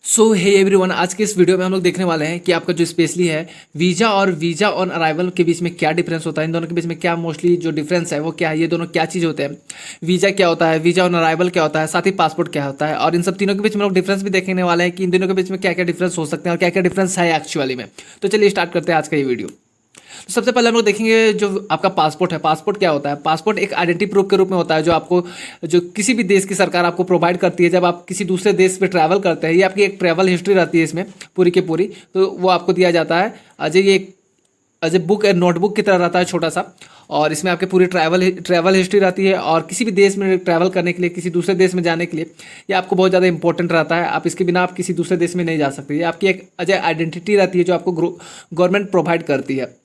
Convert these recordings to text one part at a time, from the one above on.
सो hey everyone, आज के इस वीडियो में हम लोग देखने वाले हैं कि आपका जो स्पेशली है वीज़ा और वीज़ा ऑन अराइवल के बीच में क्या डिफरेंस होता है। इन दोनों के बीच में क्या मोस्टली जो डिफरेंस है वो क्या है, ये दोनों क्या चीज़ होते हैं, वीज़ा क्या होता है, वीज़ा ऑन अराइवल क्या होता है, साथ ही पासपोर्ट क्या होता है। और इन सब तीनों के बीच में लोग डिफरेंस भी देखने वाले हैं कि इन दोनों के बीच में क्या क्या डिफरेंस हो सकते हैं और क्या क्या डिफरेंस है एक्चुअली में। तो चलिए स्टार्ट करते हैं आज का ये वीडियो। तो सबसे पहले हम लोग देखेंगे जो आपका पासपोर्ट है। पासपोर्ट क्या होता है? पासपोर्ट एक आइडेंटिटी प्रूफ के रूप में होता है जो आपको जो किसी भी देश की सरकार आपको प्रोवाइड करती है जब आप किसी दूसरे देश पे ट्रैवल करते हैं। ये आपकी एक ट्रैवल हिस्ट्री रहती है इसमें पूरी की पूरी, तो वो आपको दिया जाता है ये अजय बुक एंड नोटबुक की तरह रहता है छोटा सा। और इसमें आपके पूरी ट्रैवल हिस्ट्री रहती है और किसी भी देश में ट्रैवल करने के लिए, किसी दूसरे देश में जाने के लिए ये आपको बहुत ज़्यादा इंपॉर्टेंट रहता है। आप इसके बिना आप किसी दूसरे देश में नहीं जा सकते। ये आपकी एक अजय आइडेंटिटी रहती है जो आपको गवर्नमेंट प्रोवाइड करती है।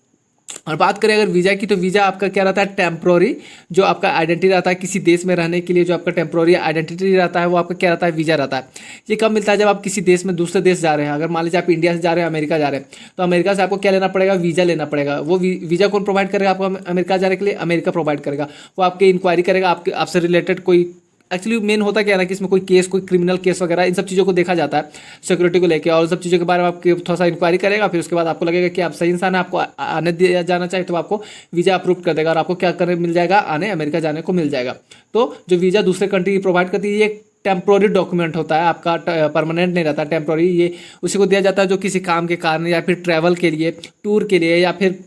और बात करें अगर वीज़ा की, तो वीज़ा आपका क्या रहता है? टेम्प्रोरी जो आपका आइडेंटिटी रहता है किसी देश में रहने के लिए, जो आपका टेम्प्रोरी आइडेंटिटी रहता है वो आपका क्या रहता है? वीज़ा रहता है। ये कब मिलता है? जब आप किसी देश में दूसरे देश जा रहे हैं। अगर मान लीजिए आप इंडिया से जा रहे हैं अमेरिका जा रहे हैं, तो अमेरिका से आपको क्या लेना पड़ेगा? वीज़ा लेना पड़ेगा। वो वीज़ा कौन प्रोवाइड करेगा आपको अमेरिका जाने के लिए? अमेरिका प्रोवाइड करेगा। वो आपकी इंक्वायरी करेगा, आपसे रिलेटेड कोई एक्चुअली मेन होता क्या है ना कि इसमें कोई केस, कोई क्रिमिनल केस वगैरह इन सब चीज़ों को देखा जाता है सिक्योरिटी को लेके, और सब चीज़ों के बारे में आपके थोड़ा सा इंक्वायरी करेगा। फिर उसके बाद आपको लगेगा कि आप सही इंसान है, आपको आने दिया जाना चाहिए, तो आपको वीज़ा अप्रूव कर देगा और आपको क्या करने मिल जाएगा? आने अमेरिका जाने को मिल जाएगा। तो जो वीज़ा दूसरे कंट्री प्रोवाइड करती है ये टेम्प्रोरी डॉक्यूमेंट होता है, आपका परमानेंट नहीं रहता। टेम्प्रोरी ये उसी को दिया जाता है जो किसी काम के कारण या फिर ट्रैवल के लिए, टूर के लिए, या फिर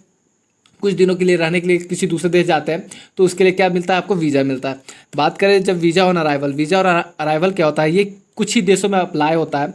कुछ दिनों के लिए रहने के लिए किसी दूसरे देश जाते हैं, तो उसके लिए क्या मिलता है? आपको वीज़ा मिलता है। बात करें जब visa on arrival, visa on arrival क्या होता है? ये कुछ ही देशों में अप्लाई होता है।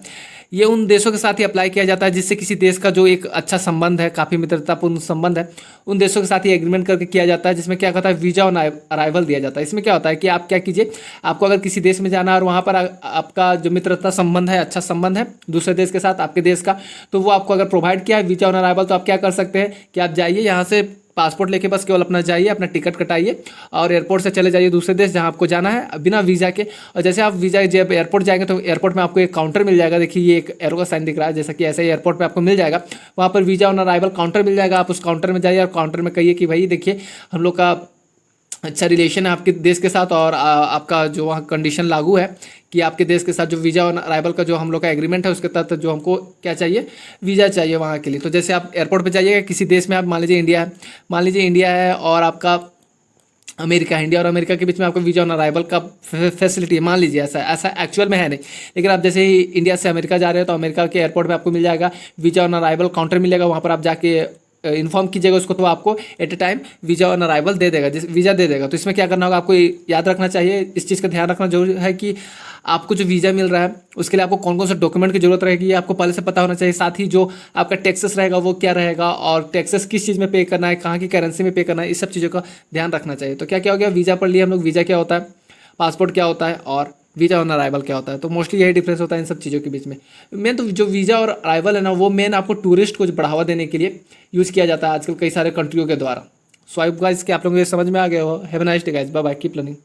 ये उन देशों के साथ ही अप्लाई किया जाता है जिससे किसी देश का जो एक अच्छा संबंध है, काफ़ी मित्रतापूर्ण संबंध है, उन देशों के साथ ही एग्रीमेंट करके किया जाता है, जिसमें क्या होता है? वीज़ा ऑन अराइवल दिया जाता है। इसमें क्या होता है कि आप क्या कीजिए, आपको अगर किसी देश में जाना है और वहाँ पर आपका जो मित्रता संबंध है, अच्छा संबंध है दूसरे देश के साथ आपके देश का, तो वो आपको अगर प्रोवाइड किया है वीज़ा ऑन अराइवल, तो आप क्या कर सकते हैं कि आप जाइए यहाँ से पासपोर्ट लेके, बस केवल अपना जाइए, अपना टिकट कटाइए और एयरपोर्ट से चले जाइए दूसरे देश जहां आपको जाना है बिना वीज़ा के। और जैसे आप वीज़ा जब एयरपोर्ट जाएंगे तो एयरपोर्ट में आपको एक काउंटर मिल जाएगा। देखिए ये एक एरो का साइन दिख रहा है, जैसा कि ऐसे ही एयरपोर्ट पे आपको मिल जाएगा। वहाँ पर वीज़ा ऑन अराइवल काउंटर मिल जाएगा। आप उस काउंटर में जाइए और काउंटर में कहिए कि भाई देखिए हम लोग का अच्छा रिलेशन है आपके देश के साथ, और आपका जो वहाँ कंडीशन लागू है कि आपके देश के साथ जो वीज़ा ऑन अराइवल का जो हम लोग का एग्रीमेंट है उसके तहत जो हमको क्या चाहिए? वीज़ा चाहिए वहाँ के लिए। तो जैसे आप एयरपोर्ट पे जाइएगा किसी देश में, आप मान लीजिए इंडिया है और आपका अमेरिका है, इंडिया और अमेरिका के बीच में आपको वीज़ा ऑन अराइवल का फैसिलिटी है। मान लीजिए ऐसा एक्चुअल में है नहीं, लेकिन आप जैसे ही इंडिया से अमेरिका जा रहे हो तो अमेरिका के एयरपोर्ट में आपको मिल जाएगा वीज़ा ऑन अराइवल काउंटर मिलेगा। वहाँ पर आप जाके इन्फॉर्म कीजिएगा उसको, तो आपको at a time visa on arrival दे देगा, वीज़ा दे देगा। तो इसमें क्या करना होगा, आपको याद रखना चाहिए, इस चीज़ का ध्यान रखना जरूरी है कि आपको जो वीज़ा मिल रहा है उसके लिए आपको कौन कौन से डॉक्यूमेंट की जरूरत रहेगी ये आपको पहले से पता होना चाहिए। साथ ही जो आपका टैक्सेस रहेगा वो क्या रहेगा, और टैक्सेस किस चीज़ में पे करना है, कहाँ की करेंसी में पे करना है, इस सब चीज़ों का ध्यान रखना चाहिए। तो क्या क्या हो गया, वीज़ा पढ़ लिया हम लोग, वीज़ा क्या होता है, पासपोर्ट क्या होता है, और वीज़ा ऑन अराइवल क्या होता है। तो मोस्टली यही डिफरेंस होता है इन सब चीज़ों के बीच में। मेन तो जो वीज़ा और अराइवल है ना, वो मेन आपको टूरिस्ट को बढ़ावा देने के लिए यूज़ किया जाता है आजकल कई सारे कंट्रियों के द्वारा। सो आई गाइस कि आप लोगों को ये समझ में आ गया हो। Have a nice day guys, bye bye, keep learning.